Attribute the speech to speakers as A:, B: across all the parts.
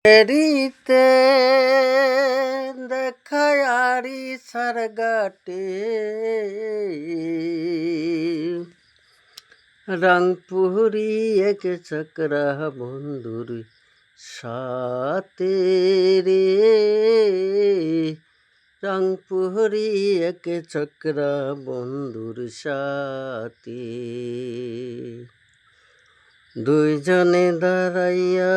A: ফেরিতে দেখায় আরি সারগাটে রংপুরি এক চক্রা বন্ধুর সাথে রে রংপুরি এক চক্রা বন্ধুর সাথে দুইজনে দাঁড়াইয়া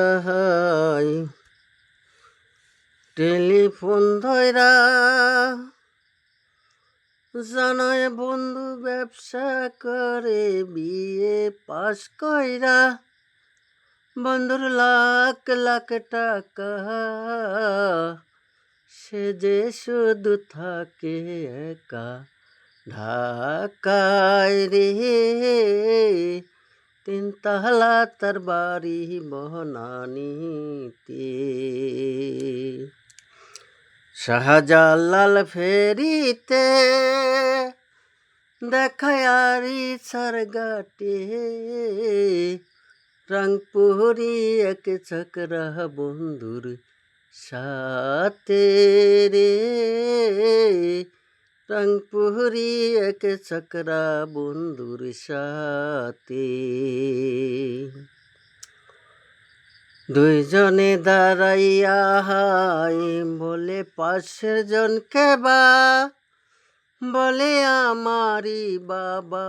A: টেলিফোন ধইরা জানায় বন্ধু ব্যবসা করে বিয়ে পাস কইরা বন্ধুর লাখ লাখ টাকা সে যে শুধু থাকে একা ঢাকায় রে তিনতলা তার বাড়ি বনানীতে শাহজালাল ফেরিতে দেখায় আরি সারগাটে রংপুরি এক চক্রা বন্ধুর সাথে রে রংপুরি এক চক্রা বন্ধুর সাথে দুইজনে দাঁড়াইয়া বলে 5 জনকে বা বলে আমারি বাবা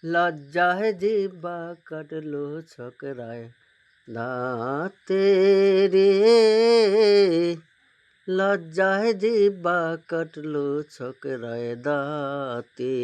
A: লজ্জায় জিব্বা কাটলো ছকরায় দাঁতে রে লজ্জায় জিব্বা কাটলো ছকরায় দাঁতে।